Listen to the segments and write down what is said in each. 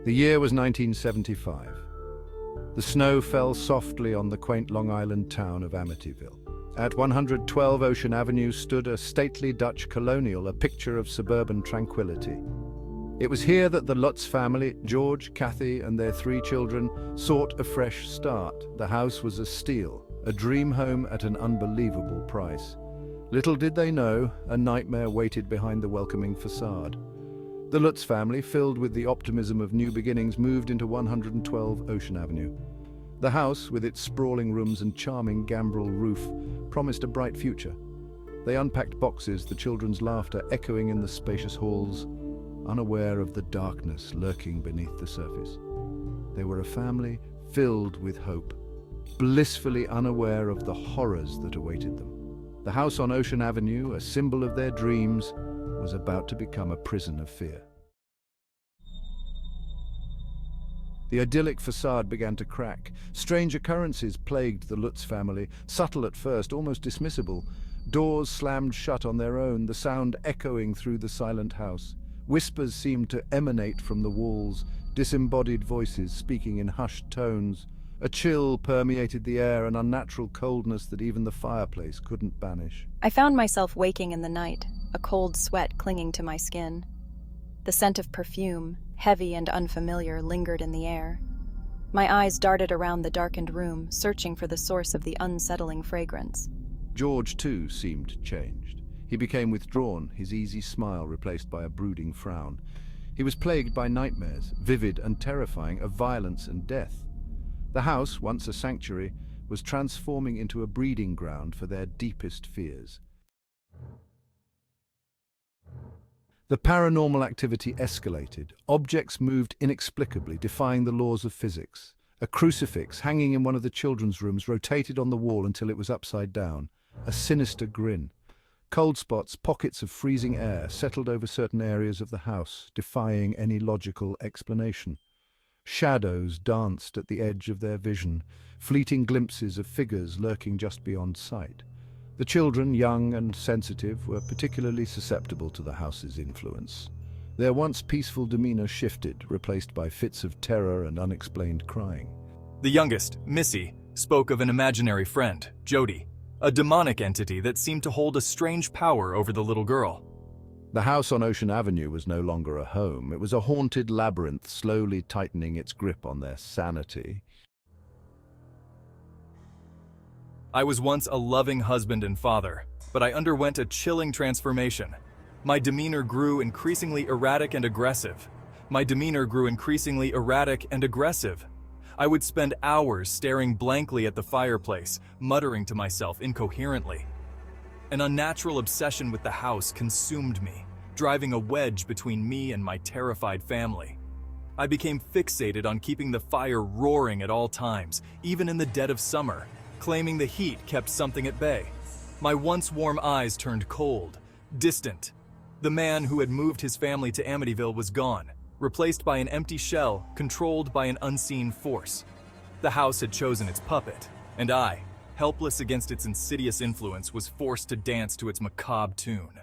The year was 1975. The snow fell softly on the quaint Long Island town of Amityville. At 112 Ocean Avenue stood a stately Dutch colonial, a picture of suburban tranquility. It was here that the Lutz family, George, Kathy, and their 3 children, sought a fresh start. The house was a steal, a dream home at an unbelievable price. Little did they know, a nightmare waited behind the welcoming facade. The Lutz family, filled with the optimism of new beginnings, moved into 112 Ocean Avenue. The house, with its sprawling rooms and charming gambrel roof, promised a bright future. They unpacked boxes, the children's laughter echoing in the spacious halls, unaware of the darkness lurking beneath the surface. They were a family filled with hope, blissfully unaware of the horrors that awaited them. The house on Ocean Avenue, a symbol of their dreams, was about to become a prison of fear. The idyllic facade began to crack. Strange occurrences plagued the Lutz family, subtle at first, almost dismissible. Doors slammed shut on their own, the sound echoing through the silent house. Whispers seemed to emanate from the walls, disembodied voices speaking in hushed tones. A chill permeated the air, an unnatural coldness that even the fireplace couldn't banish. I found myself waking in the night, a cold sweat clinging to my skin. The scent of perfume, heavy and unfamiliar, lingered in the air. My eyes darted around the darkened room, searching for the source of the unsettling fragrance. George, too, seemed changed. He became withdrawn, his easy smile replaced by a brooding frown. He was plagued by nightmares, vivid and terrifying, of violence and death. The house, once a sanctuary, was transforming into a breeding ground for their deepest fears. The paranormal activity escalated. Objects moved inexplicably, defying the laws of physics. A crucifix hanging in one of the children's rooms rotated on the wall until it was upside down. A sinister grin. Cold spots, pockets of freezing air, settled over certain areas of the house, defying any logical explanation. Shadows danced at the edge of their vision, fleeting glimpses of figures lurking just beyond sight. The children, young and sensitive, were particularly susceptible to the house's influence. Their once peaceful demeanor shifted, replaced by fits of terror and unexplained crying. The youngest, Missy, spoke of an imaginary friend, Jody, a demonic entity that seemed to hold a strange power over the little girl. The house on Ocean Avenue was no longer a home. It was a haunted labyrinth, slowly tightening its grip on their sanity. I was once a loving husband and father, but I underwent a chilling transformation. My demeanor grew increasingly erratic and aggressive. I would spend hours staring blankly at the fireplace, muttering to myself incoherently. An unnatural obsession with the house consumed me, driving a wedge between me and my terrified family. I became fixated on keeping the fire roaring at all times, even in the dead of summer, claiming the heat kept something at bay. My once warm eyes turned cold, distant. The man who had moved his family to Amityville was gone, replaced by an empty shell controlled by an unseen force. The house had chosen its puppet, and I, helpless against its insidious influence, was forced to dance to its macabre tune.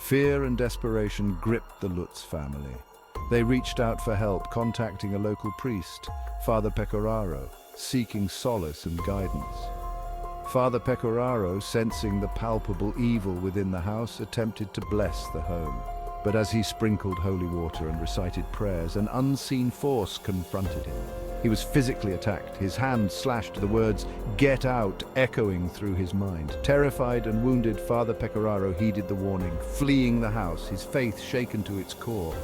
Fear and desperation gripped the Lutz family. They reached out for help, contacting a local priest, Father Pecoraro, seeking solace and guidance. Father Pecoraro, sensing the palpable evil within the house, attempted to bless the home. But as he sprinkled holy water and recited prayers, an unseen force confronted him. He was physically attacked, his hand slashed, the words, "Get out," echoing through his mind. Terrified and wounded, Father Pecoraro heeded the warning, fleeing the house, his faith shaken to its core.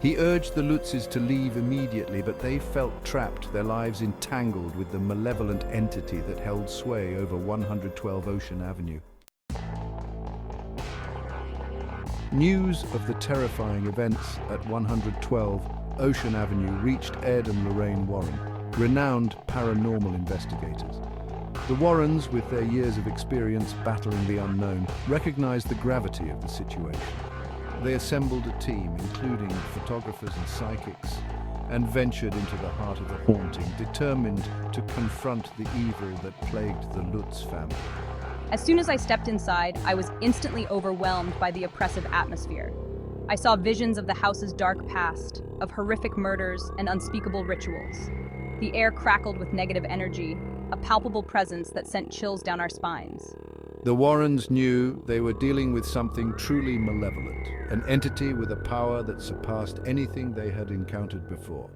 He urged the Lutzes to leave immediately, but they felt trapped, their lives entangled with the malevolent entity that held sway over 112 Ocean Avenue. News of the terrifying events at 112 Ocean Avenue reached Ed and Lorraine Warren, renowned paranormal investigators. The Warrens, with their years of experience battling the unknown, recognized the gravity of the situation. They assembled a team, including photographers and psychics, and ventured into the heart of the haunting, determined to confront the evil that plagued the Lutz family. As soon as I stepped inside, I was instantly overwhelmed by the oppressive atmosphere. I saw visions of the house's dark past, of horrific murders and unspeakable rituals. The air crackled with negative energy, a palpable presence that sent chills down our spines. The Warrens knew they were dealing with something truly malevolent, an entity with a power that surpassed anything they had encountered before.